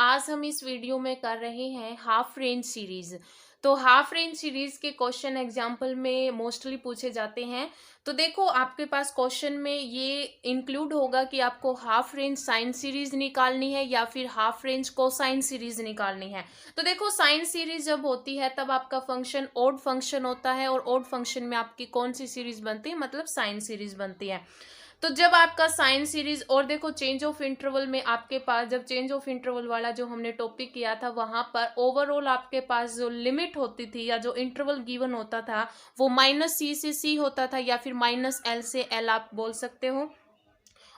आज हम इस वीडियो में कर रहे हैं हाफ रेंज सीरीज। तो हाफ रेंज सीरीज के क्वेश्चन एग्जाम्पल में मोस्टली पूछे जाते हैं। तो देखो आपके पास क्वेश्चन में ये इंक्लूड होगा कि आपको हाफ रेंज साइन सीरीज निकालनी है या फिर हाफ रेंज कोसाइन सीरीज निकालनी है। तो देखो साइन सीरीज जब होती है तब आपका फंक्शन ओड फंक्शन होता है और ओड फंक्शन में आपकी कौन सी सीरीज बनती है, मतलब साइन सीरीज बनती है। तो जब आपका साइन सीरीज और देखो चेंज ऑफ इंटरवल में आपके पास जब चेंज ऑफ इंटरवल वाला जो हमने टॉपिक किया था वहां पर ओवरऑल आपके पास जो लिमिट होती थी या जो इंटरवल गिवन होता था वो -c से c होता था या फिर -l से l आप बोल सकते हो।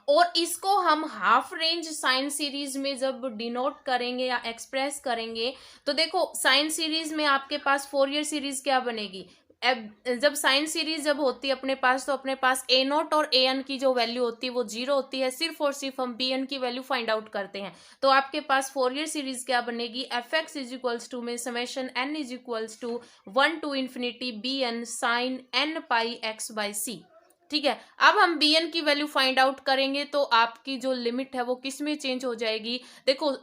और इसको हम हाफ रेंज साइन सीरीज में जब डिनोट करेंगे या एक्सप्रेस करेंगे तो देखो साइन सीरीज में आपके पास फोरियर सीरीज क्या बनेगी। अब जब साइन सीरीज जब होती है अपने पास तो अपने पास ए नॉट और ए एन की जो वैल्यू होती है वो 0 होती है, सिर्फ और सिर्फ हम बी एन की वैल्यू फाइंड आउट करते हैं। तो आपके पास फोरियर सीरीज क्या बनेगी, F x is equals to में summation N is equals to 1 to infinity B N sine N pi x by C. ठीक है, अब हम बी एन की वैल्यू फाइंड आउट करेंगे तो आपकी जो लिमिट है वो किस में चेंज हो जाएगी। देखो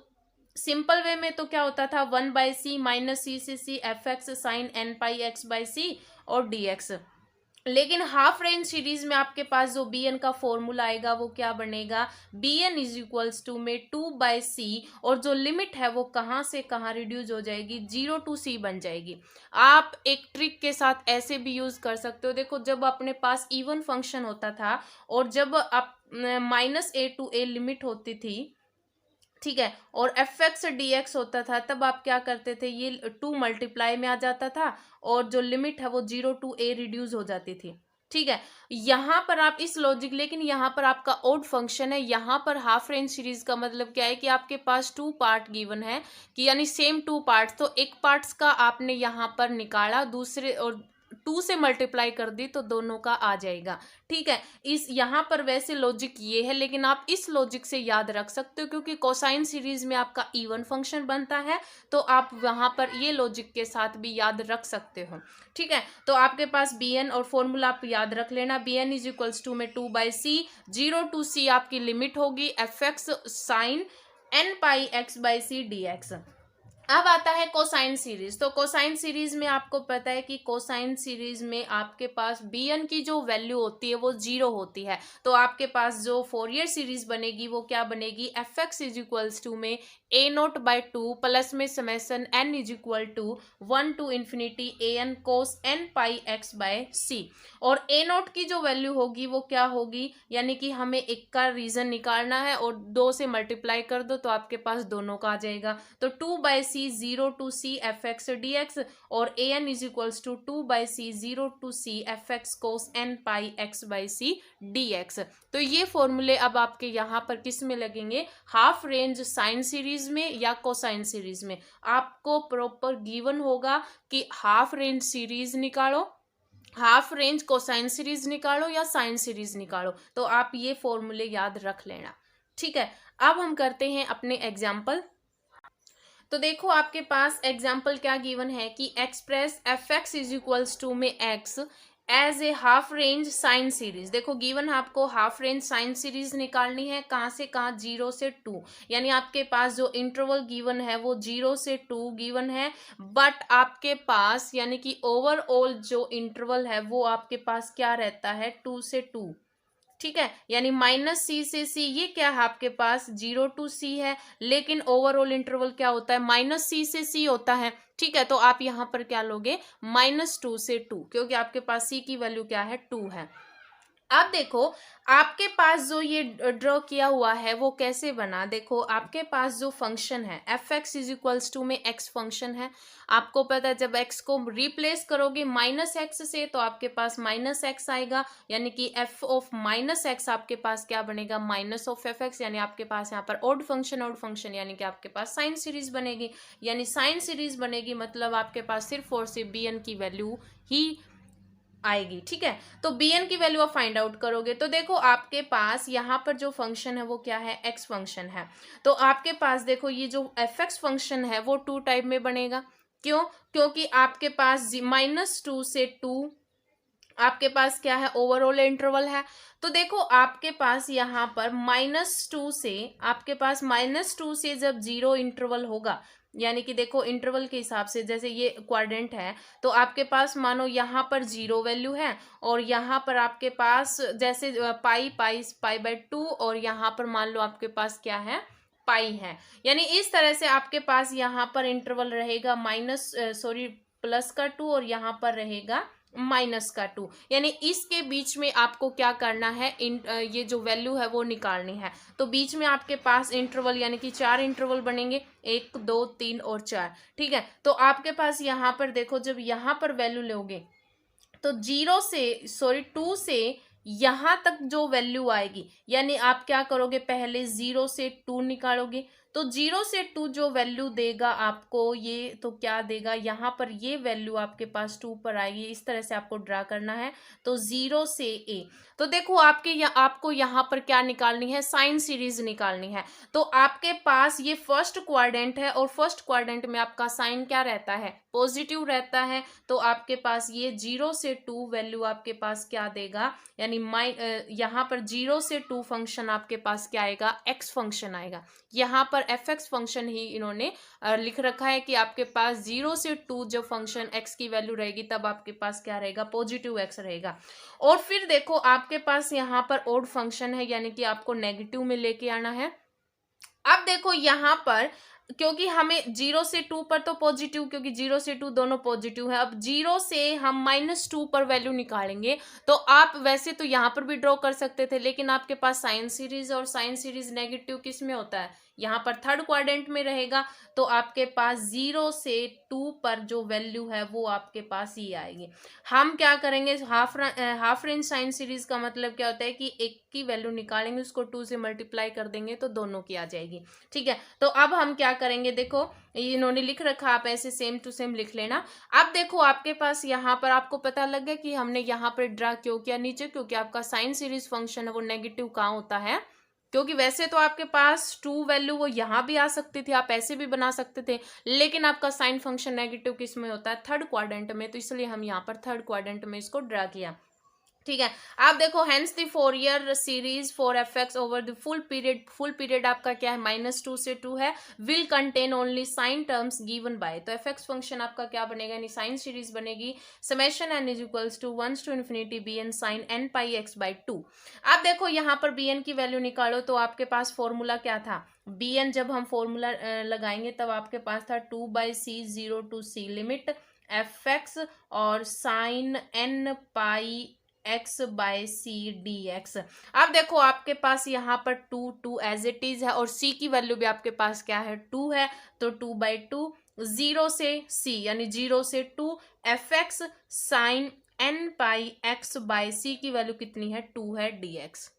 सिंपल वे में तो क्या होता था 1/c -c से c F x sine N pi x by C और डी एक्स। लेकिन हाफ रेंज सीरीज में आपके पास जो bn का फॉर्मूला आएगा वो क्या बनेगा, bn इज इक्वल्स टू में 2/c और जो लिमिट है वो कहाँ से कहाँ रिड्यूस हो जाएगी, 0 to c बन जाएगी। आप एक ट्रिक के साथ ऐसे भी यूज कर सकते हो। देखो जब अपने पास इवन फंक्शन होता था और जब आप -a to a लिमिट होती थी, ठीक है, और एफ एक्स डी एक्स होता था तब आप क्या करते थे, ये 2 मल्टीप्लाई में आ जाता था और जो लिमिट है वो 0 to a रिड्यूस हो जाती थी। ठीक है, यहाँ पर आप इस लॉजिक, लेकिन यहाँ पर आपका ओड फंक्शन है, यहाँ पर हाफ रेंज सीरीज का मतलब क्या है कि आपके पास 2 पार्ट गिवन है कि यानी सेम 2 पार्ट्स, तो एक पार्ट्स का आपने यहाँ पर निकाला दूसरे और 2 से मल्टीप्लाई कर दी तो दोनों का आ जाएगा। ठीक है, इस यहाँ पर वैसे लॉजिक ये है लेकिन आप इस लॉजिक से याद रख सकते हो क्योंकि कोसाइन सीरीज में आपका इवन फंक्शन बनता है तो आप वहाँ पर ये लॉजिक के साथ भी याद रख सकते हो। ठीक है, तो आपके पास बी एन और फॉर्मूला आप याद रख लेना, b n is equals to में 2/c, 0 to c आपकी लिमिट होगी f x sine N pi x by C D x. अब आता है कोसाइन सीरीज। तो कोसाइन सीरीज में आपको पता है कि कोसाइन सीरीज में आपके पास bn की जो वैल्यू होती है वो 0 होती है। तो आपके पास जो फोरियर सीरीज बनेगी वो क्या बनेगी, F x is equals to में a नोट बाई 2 प्लस में summation n is equal to 1 to infinity A N cos N pi X by C. और a नोट की जो वैल्यू होगी वो क्या होगी, यानी कि हमें एक का रीजन निकालना है और 2 से मल्टीप्लाई कर दो तो आपके पास दोनों का आ जाएगा। तो 2/c 0 to c F X D X और A N is equals to 2/c 0 to c F X cos N pi x by C D X. तो ये फॉर्मूले अब आपके यहाँ पर किस में लगेंगे, हाफ रेंज साइन सीरीज में या कोसाइन सीरीज में। आपको प्रॉपर गिवन होगा कि हाफ रेंज सीरीज निकालो, हाफ रेंज कोसाइन सीरीज निकालो या साइन सीरीज निकालो, तो आप ये फॉर्मूले याद रख लेना। ठीक है, अब हम करते हैं अपने एग्जाम्पल। तो देखो आपके पास एग्जाम्पल क्या गिवन है कि express F x is equals to में X as a half range sine series. देखो गिवन आपको हाफ रेंज साइन सीरीज निकालनी है, कहाँ से कहाँ, 0 से 2, यानी आपके पास जो इंटरवल गिवन है वो 0 से 2 गिवन है, बट आपके पास यानी कि ओवरऑल जो इंटरवल है वो आपके पास क्या रहता है, 2 से 2। ठीक है, यानी -c से c ये क्या है आपके पास 0 to c है, लेकिन ओवरऑल इंटरवल क्या होता है, -c से c होता है। ठीक है, तो आप यहाँ पर क्या लोगे, -2 से 2, क्योंकि आपके पास c की वैल्यू क्या है, 2 है। अब देखो आपके पास जो ये ड्रॉ किया हुआ है वो कैसे बना, देखो आपके पास जो फंक्शन है f x is equals to में एक्स फंक्शन है। आपको पता है जब एक्स को रिप्लेस करोगे -x से तो आपके पास -x आएगा, यानी कि एफ ऑफ -x आपके पास क्या बनेगा, माइनस ऑफ एफ एक्स, यानी आपके पास यहाँ पर ऑड फंक्शन यानी कि आपके पास साइन सीरीज बनेगी। यानी साइन सीरीज बनेगी मतलब आपके पास सिर्फ और सिर्फ bn की वैल्यू ही आएगी। ठीक है, तो bn की वैल्यू आप फाइंड आउट करोगे तो देखो आपके पास यहाँ पर जो फंक्शन है वो क्या है, x फंक्शन है। तो आपके पास देखो ये जो एफ एक्स फंक्शन है वो 2 टाइप में बनेगा। क्यों, क्योंकि आपके पास -2 से 2 आपके पास क्या है, ओवरऑल इंटरवल है। तो देखो आपके पास यहाँ पर -2 से, आपके पास -2 से जब 0 इंटरवल होगा, यानी कि देखो इंटरवल के हिसाब से, जैसे ये क्वाड्रेंट है, तो आपके पास मानो यहाँ पर 0 वैल्यू है, और यहाँ पर आपके पास जैसे पाई पाई पाई बाय 2, और यहाँ पर मान लो आपके पास क्या है, पाई है। यानी इस तरह से आपके पास यहाँ पर इंटरवल रहेगा +2 और यहाँ पर रहेगा -2। यानी इसके बीच में आपको क्या करना है, ये जो वैल्यू है वो निकालनी है। तो बीच में आपके पास इंटरवल, यानी कि 4 इंटरवल बनेंगे, 1 2 3 और 4। ठीक है, तो आपके पास यहाँ पर देखो, जब यहाँ पर वैल्यू लोगे तो 2 से यहां तक जो वैल्यू आएगी, यानी आप क्या करोगे, पहले 0 से 2 निकालोगे, तो 0 से 2 जो वैल्यू देगा आपको, ये तो क्या देगा, यहां पर ये वैल्यू आपके पास 2 पर आएगी। इस तरह से आपको ड्रा करना है। तो 0 से a, तो देखो आपको यहाँ पर क्या निकालनी है, साइन सीरीज निकालनी है। तो आपके पास ये फर्स्ट क्वाड्रेंट है, और फर्स्ट क्वाड्रेंट में आपका साइन क्या रहता है, पॉजिटिव रहता है। तो आपके पास ये 0 से 2 वैल्यू आपके पास क्या देगा, यानी यहाँ पर 0 से 2 फंक्शन आपके पास क्या आएगा, एक्स फंक्शन आएगा। यहाँ पर एफ एक्स फंक्शन ही इन्होंने लिख रखा है कि आपके पास 0 से 2 जब फंक्शन एक्स की वैल्यू रहेगी, तब आपके पास क्या रहेगा, पॉजिटिव एक्स रहेगा। और फिर देखो आपके पास यहाँ पर ओड फंक्शन है, यानी कि आपको नेगेटिव में लेके आना है। अब देखो यहाँ पर, क्योंकि हमें 0 से 2 पर तो पॉजिटिव, क्योंकि 0 से 2 दोनों पॉजिटिव है। अब 0 से हम -2 पर वैल्यू निकालेंगे, तो आप वैसे तो यहाँ पर भी ड्रॉ कर सकते थे, लेकिन आपके पास साइन सीरीज, और साइन सीरीज नेगेटिव किस में होता है, यहाँ पर थर्ड क्वाड्रेंट में रहेगा। तो आपके पास 0 से 2 पर जो वैल्यू है वो आपके पास ये आएगी। हम क्या करेंगे, हाफ रेंज साइन सीरीज का मतलब क्या होता है कि एक की वैल्यू निकालेंगे, उसको 2 से मल्टीप्लाई कर देंगे तो दोनों की आ जाएगी। ठीक है, तो अब हम क्या करेंगे, देखो इन्होंने लिख रखा, आप ऐसे सेम टू सेम लिख लेना। अब देखो आपके पास यहाँ पर आपको पता लग गया कि हमने यहाँ पर ड्रा क्यों किया नीचे, क्योंकि आपका साइन सीरीज फंक्शन है वो नेगेटिव कहाँ होता है, क्योंकि वैसे तो आपके पास 2 वैल्यू वो यहाँ भी आ सकती थी, आप ऐसे भी बना सकते थे, लेकिन आपका साइन फंक्शन नेगेटिव किस में होता है, थर्ड क्वाड्रेंट में। तो इसलिए हम यहाँ पर थर्ड क्वाड्रेंट में इसको ड्रा किया। ठीक है, आप देखो hence the Fourier series for f x over the full period आपका क्या है, -2 से 2 है, will contain only sine terms given by. तो एफ एक्स फंक्शन आपका क्या बनेगा, यानी साइन सीरीज बनेगी, summation n is equals to 1 to infinity bn sin n pi x by 2। आप देखो यहाँ पर bn की वैल्यू निकालो, तो आपके पास फॉर्मूला क्या था, bn जब हम फॉर्मूला लगाएंगे तब आपके पास था 2/c 0 to c limit f x और sine n pi x by c D x. अब देखो आपके पास यहाँ पर 2 एज इट इज है, और c की वैल्यू भी आपके पास क्या है, 2 है, तो 2/2 0 से c, यानी 0 से 2 F x sine n pi x bye c की वैल्यू कितनी है, 2 है dx।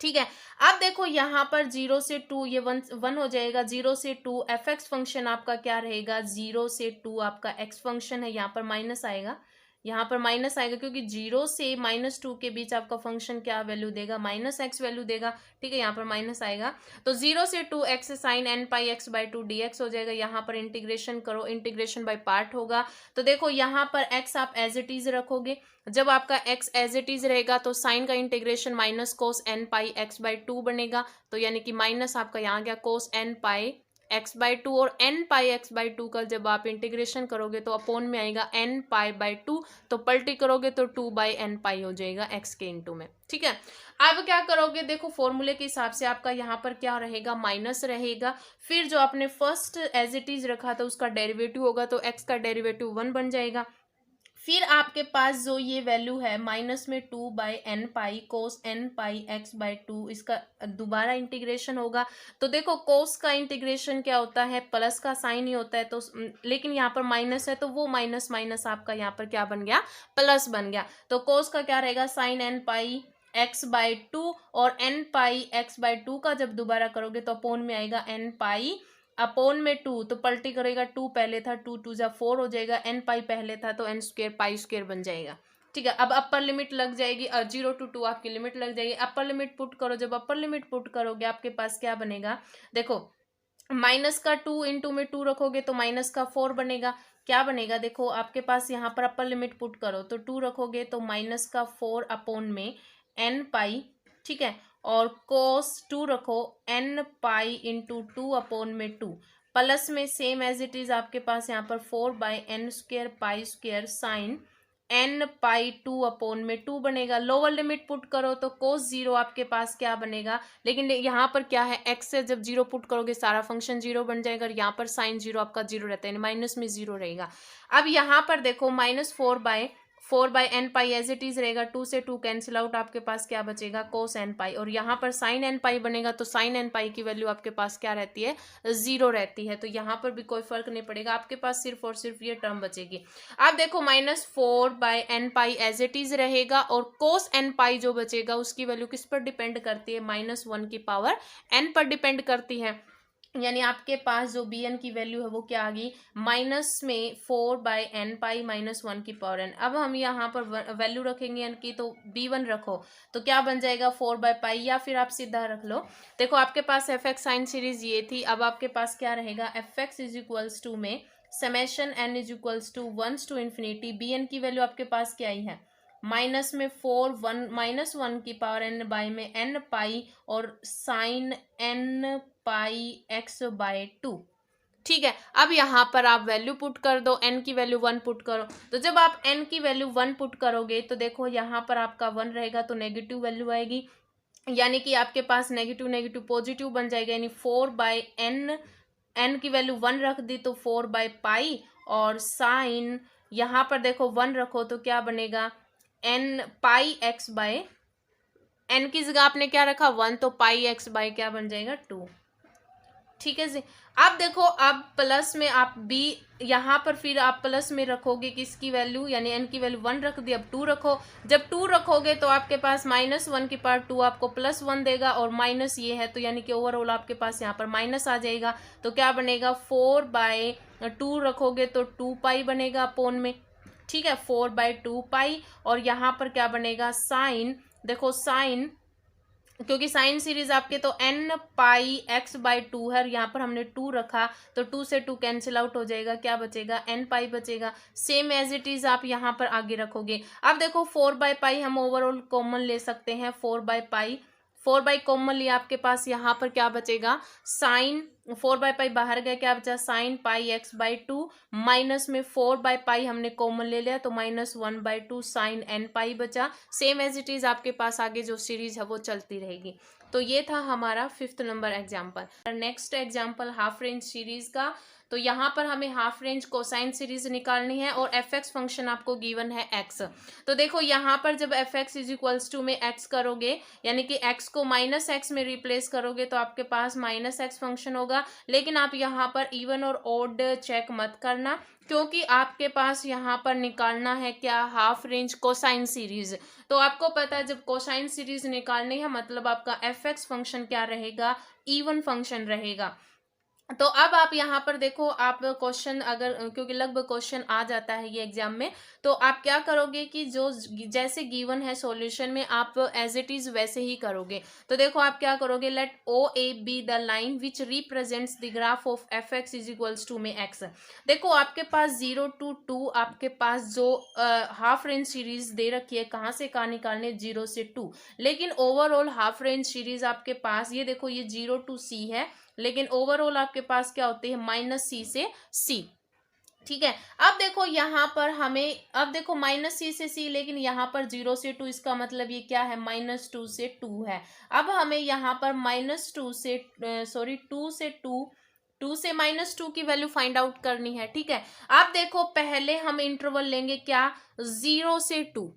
ठीक है, अब देखो यहाँ पर 0 से 2 ये 1 हो जाएगा, 0 से 2 एफ एक्स फंक्शन आपका क्या रहेगा, 0 से 2 आपका एक्स फंक्शन है, यहाँ पर माइनस आएगा, यहाँ पर माइनस आएगा, क्योंकि 0 से -2 के बीच आपका फंक्शन क्या वैल्यू देगा, -x वैल्यू देगा। ठीक है, यहाँ पर माइनस आएगा, तो 0 से 2 x sine n pi x by 2 dx हो जाएगा। यहाँ पर इंटीग्रेशन करो, इंटीग्रेशन बाय पार्ट होगा। तो देखो यहाँ पर x आप एज इट इज रखोगे, जब आपका x एज इट इज रहेगा तो साइन का integration minus cos n pi x by 2 बनेगा, तो यानी कि माइनस आपका यहाँ गया कोस n पाई x बाई 2, और n पाई x बाई 2 का जब आप इंटीग्रेशन करोगे तो अपोन में आएगा n पाई बाई 2, तो पलटी करोगे तो 2/n पाई हो जाएगा x के इंटू में। ठीक है, अब क्या करोगे, देखो फॉर्मूले के हिसाब से आपका यहाँ पर क्या रहेगा, माइनस रहेगा, फिर जो आपने फर्स्ट एज इट इज रखा था उसका डेरिवेटिव होगा, तो x का डेरिवेटिव 1 बन जाएगा। फिर आपके पास जो ये वैल्यू है माइनस में 2/n pi cos n pi x by 2, इसका दोबारा इंटीग्रेशन होगा। तो देखो कोस का इंटीग्रेशन क्या होता है, प्लस का साइन ही होता है, तो लेकिन यहाँ पर माइनस है, तो वो माइनस माइनस आपका यहाँ पर क्या बन गया, प्लस बन गया। तो कोस का क्या रहेगा, sine n pi x by 2, और n पाई x बाई 2 का जब दोबारा करोगे तो अपोन में आएगा n पाई अपोन में 2, तो पलटी करेगा, 2 पहले था, 2 2 जा 4 हो जाएगा, n पाई पहले था तो n स्क्वायर पाई स्क्वायर बन जाएगा। ठीक है, अब अपर लिमिट लग जाएगी, 0 to 2 आपकी लिमिट लग जाएगी, अपर लिमिट पुट करो, जब अपर लिमिट पुट करोगे आपके पास क्या बनेगा, देखो माइनस का 2 इंटू में 2 रखोगे तो माइनस का 4 बनेगा। क्या बनेगा, देखो आपके पास यहाँ पर अपर लिमिट पुट करो तो 2 रखोगे तो माइनस का 4 अपॉन में एन पाई, ठीक है, और कोस 2 रखो एन पाई इंटू 2 अपॉन में 2, प्लस में सेम एज इट इज आपके पास यहाँ पर 4/n² pi square sine N pi 2 upon में 2 बनेगा। लोअर लिमिट पुट करो तो कोस 0 आपके पास क्या बनेगा, लेकिन यहाँ पर क्या है, एक्स से जब 0 पुट करोगे सारा फंक्शन 0 बन जाएगा, और यहाँ पर साइन 0 आपका 0 रहता है, माइनस में 0 रहेगा। अब यहाँ पर देखो -4/n pi as it is रहेगा, 2 से 2 कैंसिल आउट, आपके पास क्या बचेगा कोस एन पाई, और यहाँ पर साइन एन पाई बनेगा तो साइन एन पाई की वैल्यू आपके पास क्या रहती है, 0 रहती है, तो यहाँ पर भी कोई फर्क नहीं पड़ेगा, आपके पास सिर्फ और सिर्फ ये टर्म बचेगी। अब देखो -4/n pi as it is रहेगा, और कोस एन पाई जो बचेगा उसकी वैल्यू किस पर डिपेंड करती है, -1 की पावर n पर डिपेंड करती है, यानी आपके पास जो bn की वैल्यू है वो क्या आ गई, माइनस में 4/n पाई -1 की पावर n। अब हम यहाँ पर वैल्यू रखेंगे n की, तो b1 रखो तो क्या बन जाएगा 4/पाई, या फिर आप सीधा रख लो। देखो आपके पास एफ एक्स साइन सीरीज ये थी, अब आपके पास क्या रहेगा, F x is equals to में summation n is equals to 1 to infinity, bn की वैल्यू आपके पास क्या आई है, माइनस में 1 की पावर n बाई में n पाई और साइन n पाई x/2, ठीक है। अब यहाँ पर आप वैल्यू पुट कर दो, n की वैल्यू 1 पुट करो, तो जब आप n की वैल्यू 1 पुट करोगे तो देखो यहाँ पर आपका 1 रहेगा तो नेगेटिव वैल्यू आएगी, यानी कि आपके पास नेगेटिव नेगेटिव पॉजिटिव बन जाएगा, यानी 4/n, n की वैल्यू 1 रख दी तो 4/पाई, और साइन यहाँ पर देखो 1 रखो तो क्या बनेगा, n पाई x/n की जगह आपने क्या रखा 1, तो पाई x/ क्या बन जाएगा 2, ठीक है जी। अब देखो, अब प्लस में आप बी यहाँ पर फिर आप प्लस में रखोगे किसकी वैल्यू, यानी n की वैल्यू 1 रख दी, अब 2 रखो, जब 2 रखोगे तो आपके पास -1 की पावर 2 आपको +1 देगा, और माइनस ये है तो यानी कि ओवरऑल आपके पास यहाँ पर माइनस आ जाएगा, तो क्या बनेगा 4/2 रखोगे तो 2 पाई बनेगा अपॉन में, ठीक है, 4/2 पाई, और यहाँ पर क्या बनेगा साइन, देखो साइन, क्योंकि साइन सीरीज आपके तो n पाई x/2 है, और यहाँ पर हमने 2 रखा तो 2 से 2 कैंसिल आउट हो जाएगा, क्या बचेगा n पाई बचेगा, सेम एज इट इज आप यहाँ पर आगे रखोगे। अब देखो 4/पाई हम ओवरऑल कॉमन ले सकते हैं, 4/पाई, 4 कॉमन लिया, आपके पास यहाँ पर क्या बचेगा साइन 4/पाई बाहर गया, क्या बचा साइन पाई x/2, माइनस में 4/पाई हमने कॉमन ले लिया तो -1/2 साइन n पाई बचा, सेम एज इट इज आपके पास आगे जो सीरीज है वो चलती रहेगी। तो ये था हमारा 5th number example. Next example half range series का, तो यहाँ पर हमें हाफ रेंज कोसाइन सीरीज निकालनी है, और एफ एक्स फंक्शन आपको गिवन है एक्स। तो देखो यहाँ पर जब f x is equals to में एक्स करोगे, यानी कि एक्स को -x में रिप्लेस करोगे तो आपके पास -x फंक्शन होगा, लेकिन आप यहाँ पर इवन और ऑड चेक मत करना, क्योंकि आपके पास यहाँ पर निकालना है क्या, हाफ रेंज कोसाइन सीरीज। तो आपको पता है जब कोसाइन सीरीज निकालनी है मतलब आपका एफ एक्स फंक्शन क्या रहेगा, इवन फंक्शन रहेगा। तो अब आप यहाँ पर देखो, आप क्वेश्चन अगर, क्योंकि लगभग क्वेश्चन आ जाता है ये एग्जाम में, तो आप क्या करोगे कि जो जैसे गिवन है सॉल्यूशन में आप एज इट इज वैसे ही करोगे। तो देखो आप क्या करोगे, let O A B the line which represents the graph of f x is equals to में एक्स। देखो आपके पास 0 to 2 आपके पास जो हाफ रेंज सीरीज दे रखी है, कहाँ से कहाँ निकालने, 0 से 2, लेकिन ओवरऑल हाफ रेंज सीरीज आपके पास ये देखो ये 0 to c है, लेकिन ओवरऑल आपके पास क्या होती है -c से c, ठीक है। अब देखो यहाँ पर हमें, अब देखो -c से c, लेकिन यहाँ पर 0 से 2, इसका मतलब ये क्या है -2 से 2 है। अब हमें यहाँ पर -2 से 2 से -2 की वैल्यू फाइंड आउट करनी है, ठीक है। अब देखो पहले हम इंटरवल लेंगे क्या, 0 से 2,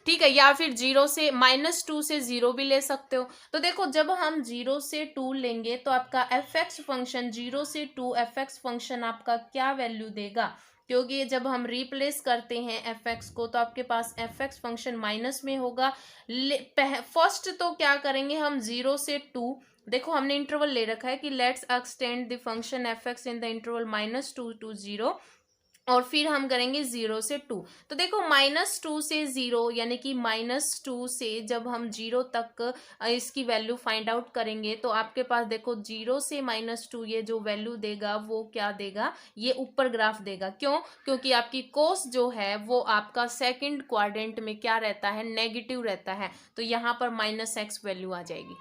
ठीक है, या फिर 0 से -2 से 0 भी ले सकते हो। तो देखो जब हम 0 से 2 लेंगे तो आपका एफ एक्स फंक्शन 0 से 2 एफ एक्स फंक्शन आपका क्या वैल्यू देगा, क्योंकि जब हम रिप्लेस करते हैं एफ एक्स को तो आपके पास एफ एक्स फंक्शन माइनस में होगा। फर्स्ट तो क्या करेंगे हम 0 से 2, देखो हमने इंटरवल ले रखा है कि let's extend the function F x in the interval -2 to 0, और फिर हम करेंगे 0 से 2। तो देखो -2 से 0 यानी कि -2 से जब हम 0 तक इसकी वैल्यू फाइंड आउट करेंगे तो आपके पास देखो 0 से -2 ये जो वैल्यू देगा वो क्या देगा, ये ऊपर ग्राफ देगा। क्यों? क्योंकि आपकी कोस जो है वो आपका सेकंड क्वाड्रेंट में क्या रहता है, नेगेटिव रहता है। तो यहाँ पर -x वैल्यू आ जाएगी।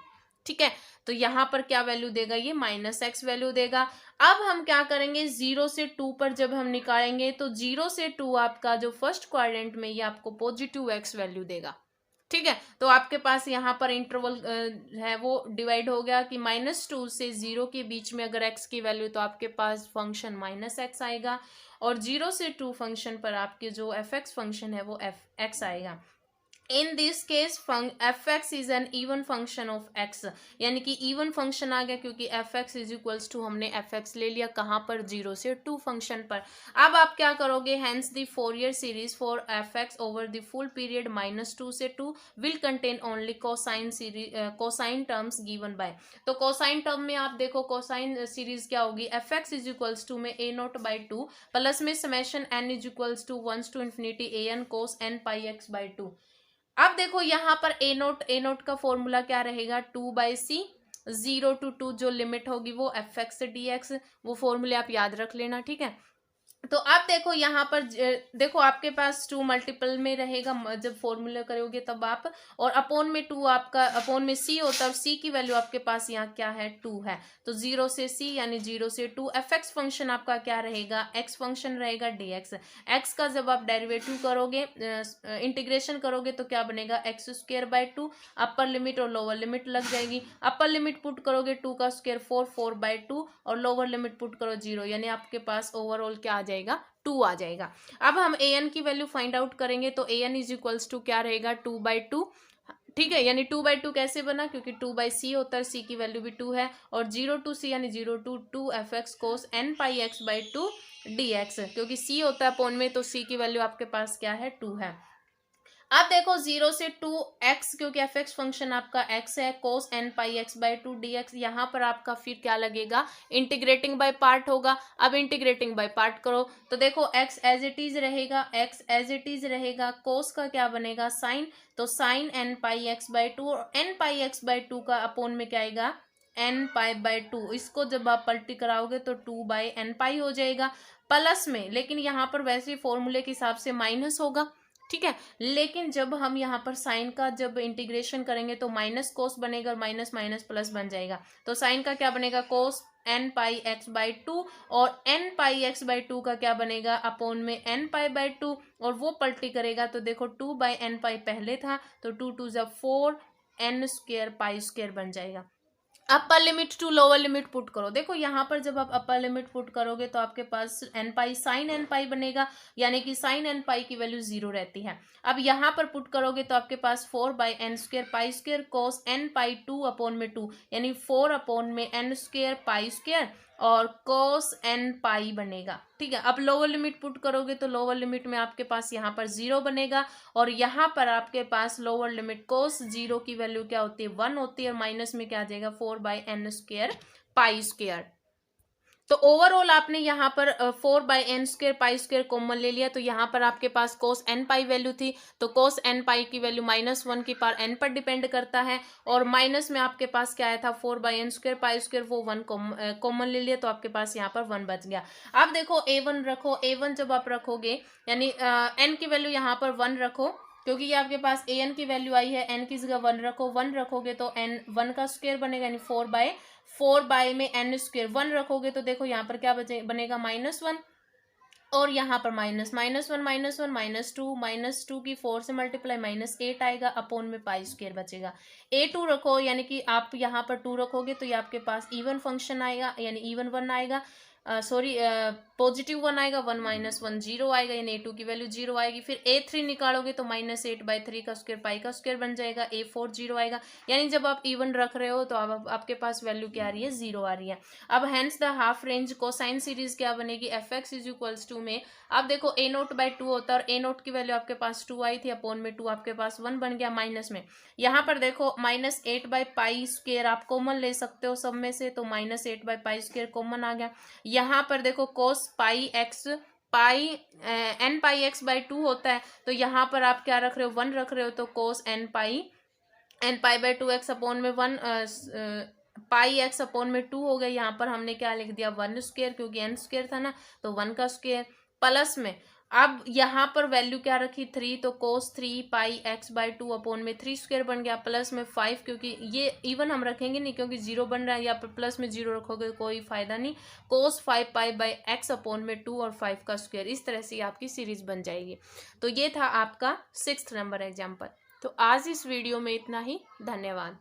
ठीक है, तो यहाँ पर क्या वैल्यू देगा, ये -x वैल्यू देगा। अब हम क्या करेंगे, 0 से 2 पर जब हम निकालेंगे तो 0 से 2 आपका जो फर्स्ट क्वाड्रेंट में ये आपको पॉजिटिव x वैल्यू देगा। ठीक है, तो आपके पास यहाँ पर इंटरवल है वो डिवाइड हो गया कि -2 से 0 के बीच में अगर x की वैल्यू, तो आपके पास फंक्शन -x आएगा, और 0 से 2 फंक्शन पर आपके जो fx फंक्शन है वो x आएगा। In this case f x is an even function of x, यानी कि इवन फंक्शन आ गया क्योंकि f x is equals to हमने एफ एक्स ले लिया कहाँ पर, 0 से 2 फंक्शन पर। अब आप क्या करोगे, hence the Fourier series for f x over the full period -2 से 2 will contain only cosine series, cosine terms given by. तो कोसाइन टर्म में आप देखो कोसाइन सीरीज क्या होगी, f x is equals to में a0/2 प्लस में summation n is equals to 1 to infinity an cos n pi x by 2। अब देखो यहाँ पर ए नोट का फॉर्मूला क्या रहेगा, 2/c, 0 to 2 जो लिमिट होगी वो एफ एक्स से डी एक्स, वो फॉर्मूले आप याद रख लेना। ठीक है, तो अब देखो यहाँ पर देखो आपके पास 2 मल्टीपल में रहेगा, जब फॉर्मूला करोगे तब आप, और अपोन में 2 आपका, अपोन में c होता है और c की वैल्यू आपके पास यहाँ क्या है, 2 है। तो 0 से c यानी 0 से 2 एफ एक्स फंक्शन आपका क्या रहेगा, x फंक्शन रहेगा dx। x का जब आप डेरिवेटिव करोगे, इंटीग्रेशन करोगे तो क्या बनेगा, x²/2, अपर लिमिट और लोअर लिमिट लग जाएगी। अपर लिमिट पुट करोगे 2 का स्क्वायर 4/2 और लोअर लिमिट पुट करो 0, यानी आपके पास ओवरऑल क्या आ जाएगा, 2 आ जाएगा। अब हम an की वैल्यू फाइंड आउट करेंगे तो an इज इक्वल्स टू क्या रहेगा, 2/2। ठीक है, यानी 2/2 कैसे बना, क्योंकि 2/c होता है, c की वैल्यू भी 2 है, और 0 to c यानी 0 to 2 F X cos n pi x/2 dx, क्योंकि c होता है अपोन में, तो c की वैल्यू आपके पास क्या है, 2 है। अब देखो 0 से 2 x, क्योंकि एफ एक्स फंक्शन आपका x है, कोस n pi x/2 dx, यहाँ पर आपका फिर क्या लगेगा, इंटीग्रेटिंग बाय पार्ट होगा। अब इंटीग्रेटिंग बाय पार्ट करो तो देखो x एज इट इज रहेगा, x एज इट इज रहेगा, कोस का क्या बनेगा, साइन, तो साइन n pi x/2, और n pi x/2 का अपोन में क्या आएगा, n pi/2। इसको जब आप पलटी कराओगे तो 2/n हो जाएगा प्लस में, लेकिन यहाँ पर वैसे फॉर्मूले के हिसाब से माइनस होगा। ठीक है, लेकिन जब हम यहाँ पर साइन का जब इंटीग्रेशन करेंगे तो माइनस कोस बनेगा, और माइनस माइनस प्लस बन जाएगा। तो साइन का क्या बनेगा, कोस n pi x/2, और n pi x/2 का क्या बनेगा, अपोन में n pi/2, और वो पलटी करेगा तो देखो 2/n pi पहले था, तो 2 2 4 n² pi² बन जाएगा। Upper limit to lower limit put करो, देखो यहाँ पर जब आप अपर लिमिट पुट करोगे तो आपके पास n पाई साइन n पाई बनेगा, यानी कि साइन n पाई की वैल्यू 0 रहती है। अब यहाँ पर पुट करोगे तो आपके पास 4/n² pi² कोस n पाई 2 अपोन में 2, यानी 4 अपोन में n² pi² और कोस n पाई बनेगा। ठीक है, अब लोअर लिमिट पुट करोगे तो लोअर लिमिट में आपके पास यहाँ पर 0 बनेगा, और यहाँ पर आपके पास लोअर लिमिट कोस 0 की वैल्यू क्या होती है, 1 होती है, और माइनस में क्या आ जाएगा, 4/n² pi²। तो ओवरऑल आपने यहाँ पर 4/n² pi² कॉमन ले लिया, तो यहाँ पर आपके पास कोस n पाई वैल्यू थी, तो कोस n पाई की वैल्यू -1 की पावर n पर डिपेंड करता है, और माइनस में आपके पास क्या आया था, 4/n² pi², वो 1 कॉमन ले लिया, तो आपके पास यहाँ पर 1 बच गया। अब देखो a1 रखो, a1 जब आप रखोगे यानी n की वैल्यू यहाँ पर 1 रखो, क्योंकि ये आपके पास an की वैल्यू आई है, n की जगह 1 रखो, 1 रखोगे तो n 1 का स्क्वायर बनेगा, यानी 4 में n² 1 रखोगे तो देखो यहाँ पर क्या बनेगा, -1, और यहाँ पर -1 -2 की 4 से मल्टीप्लाई -8 आएगा, अपोन में pi² बचेगा। a2 रखो, यानी कि आप यहाँ पर 2 रखोगे तो ये आपके पास इवन फंक्शन आएगा, यानी इवन 1 आएगा, सॉरी पॉजिटिव 1 आएगा, 1 - 1 0 आएगा, यानी a2 की वैल्यू 0 आएगी। फिर a3 निकालोगे तो -8/3 का स्क्वायर पाई का स्क्वायर बन जाएगा, a4 0 आएगा, यानी जब आप इवन रख रहे हो तो आपके पास वैल्यू क्या आ रही है, 0 आ रही है। अब hence the half range cosine series क्या बनेगी, F x is equals to में, अब देखो a0/2 होता है, और a0 की वैल्यू आपके पास 2 आई थी, अपोन में 2 आपके पास 1 बन गया, माइनस में यहाँ पर देखो -8/pi² आप कॉमन ले सकते हो सब में से, तो -8/pi² कॉमन आ गया। यहाँ पर देखो cos pi x pi n pi x by 2 होता है, तो यहाँ पर आप क्या रख रहे हो, 1 रख रहे हो, तो cos N pi by 2 X upon में 1 पाई एक्स अपॉन में 2 हो गया। यहाँ पर हमने क्या लिख दिया, 1 स्क्वायर, क्योंकि एन स्क्वायर था ना, तो 1 का स्क्वायर प्लस में अब यहाँ पर वैल्यू क्या रखी 3, तो कोस 3 पाई एक्स बाई 2 अपॉन में 3 स्क्वायर बन गया, प्लस में 5, क्योंकि ये इवन हम रखेंगे नहीं क्योंकि 0 बन रहा है, या पर प्लस में 0 रखोगे कोई फायदा नहीं। कोस 5 पाई बाई एक्स अपॉन में 2 और 5 का स्क्वायर, इस तरह से आपकी सीरीज बन जाएगी। तो ये था आपका 6th नंबर एग्जाम्पल। तो आज इस वीडियो में इतना ही, धन्यवाद।